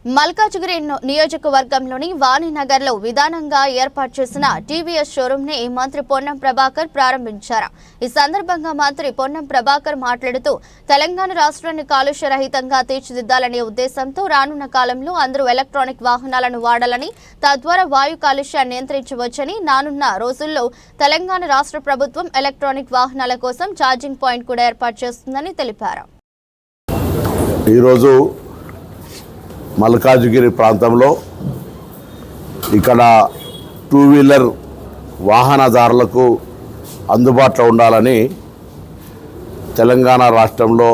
మల్కాజ్గిరి నియోజకవర్గంలోని వాణినగర్లో విధానంగా ఏర్పాటు చేసిన టీవీఎస్ షోరూమ్ ని మంత్రి పొన్నం ప్రభాకర్ ప్రారంభించారు. ఈ సందర్భంగా మంత్రి పొన్నం ప్రభాకర్ మాట్లాడుతూ తెలంగాణ రాష్ట్రాన్ని కాలుష్య రహితంగా తీర్చిదిద్దాలనే ఉద్దేశంతో రానున్న కాలంలో అందరూ ఎలక్ట్రానిక్ వాహనాలను వాడాలని, తద్వారా వాయు కాలుష్యాన్ని నియంత్రించవచ్చని, రానున్న రోజుల్లో తెలంగాణ రాష్ట్ర ప్రభుత్వం ఎలక్ట్రానిక్ వాహనాల కోసం ఛార్జింగ్ పాయింట్ కూడా ఏర్పాటు చేస్తుందని తెలిపారు. మల్కాజ్గిరి ప్రాంతంలో ఇక్కడ టూ వీలర్ వాహనదారులకు అందుబాటులో ఉండాలని తెలంగాణ రాష్ట్రంలో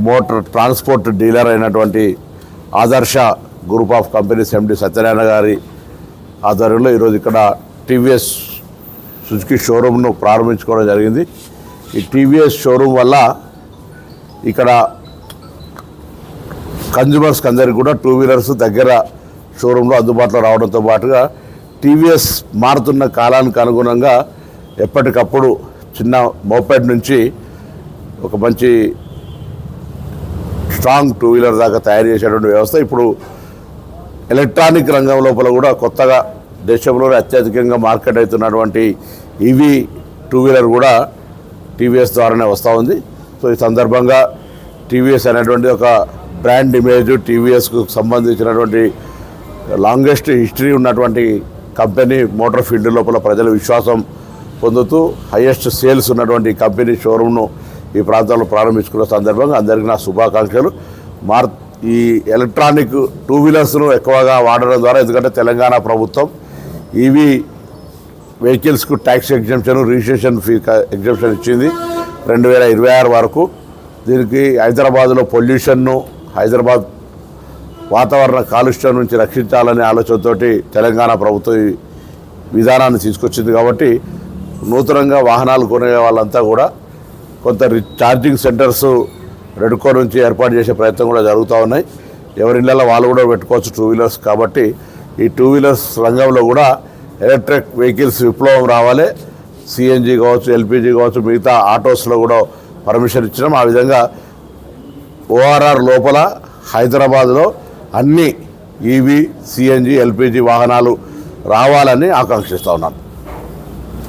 మోటార్ ట్రాన్స్పోర్ట్ డీలర్ అయినటువంటి ఆదర్శ గ్రూప్ ఆఫ్ కంపెనీస్ ఎండి సత్యనారాయణ గారి ఆధ్వర్యంలో ఈరోజు ఇక్కడ టీవీఎస్ సుజుకి షోరూమ్ను ప్రారంభించుకోవడం జరిగింది. ఈ టీవీఎస్ షోరూమ్ వల్ల ఇక్కడ కన్జ్యూమర్స్కి అందరికీ కూడా టూ వీలర్స్ దగ్గర షోరూంలో అందుబాటులో రావడంతో పాటుగా టీవీఎస్ మారుతున్న కాలానికి అనుగుణంగా ఎప్పటికప్పుడు చిన్న మోపెడ్ నుంచి ఒక మంచి స్ట్రాంగ్ టూ వీలర్ దాకా తయారు చేసేటువంటి వ్యవస్థ ఇప్పుడు ఎలక్ట్రానిక్ రంగం లోపల కూడా కొత్తగా దేశంలోనే అత్యధికంగా మార్కెట్ అవుతున్నటువంటి ఈవీ టూ వీలర్ కూడా టీవీఎస్ ద్వారానే వస్తూ ఉంది. సో ఈ సందర్భంగా టీవీఎస్ అనేటువంటి ఒక బ్రాండ్ ఇమేజ్, టీవీఎస్కు సంబంధించినటువంటి లాంగెస్ట్ హిస్టరీ ఉన్నటువంటి కంపెనీ, మోటార్ ఫీల్డ్ లోపల ప్రజల విశ్వాసం పొందుతూ హైయెస్ట్ సేల్స్ ఉన్నటువంటి కంపెనీ షోరూమ్ను ఈ ప్రాంతంలో ప్రారంభించుకున్న సందర్భంగా అందరికీ నా శుభాకాంక్షలు. ఈ ఎలక్ట్రానిక్ టూ వీలర్స్ను ఎక్కువగా వాడడం ద్వారా, ఎందుకంటే తెలంగాణ ప్రభుత్వం ఈవీ వెహికల్స్కు tax exemption, registration fee exemption ఇచ్చింది 2026 వరకు. దీనికి హైదరాబాద్లో పొల్యూషన్ను, హైదరాబాద్ వాతావరణ కాలుష్యం నుంచి రక్షించాలనే ఆలోచనతో తెలంగాణ ప్రభుత్వం ఈ విధానాన్ని తీసుకొచ్చింది. కాబట్టి నూతనంగా వాహనాలు కొనే వాళ్ళంతా కూడా కొంత ఛార్జింగ్ సెంటర్స్ రెడ్కో నుంచి ఏర్పాటు చేసే ప్రయత్నం కూడా జరుగుతూ ఉన్నాయి. ఎవరి ఇళ్ళలో వాళ్ళు కూడా పెట్టుకోవచ్చు టూ వీలర్స్. కాబట్టి ఈ టూ వీలర్స్ రంగంలో కూడా ఎలక్ట్రిక్ వెహికల్స్ విప్లవం రావాలి. సిఎన్జి కావచ్చు, ఎల్పిజి కావచ్చు, మిగతా ఆటోస్లో కూడా పర్మిషన్ ఇచ్చినాం. ఆ విధంగా ఓఆర్ఆర్ లోపల హైదరాబాద్లో అన్ని ఈవీ, సిఎన్జి, ఎల్పిజి వాహనాలు రావాలని ఆకాంక్షిస్తూ ఉన్నాను.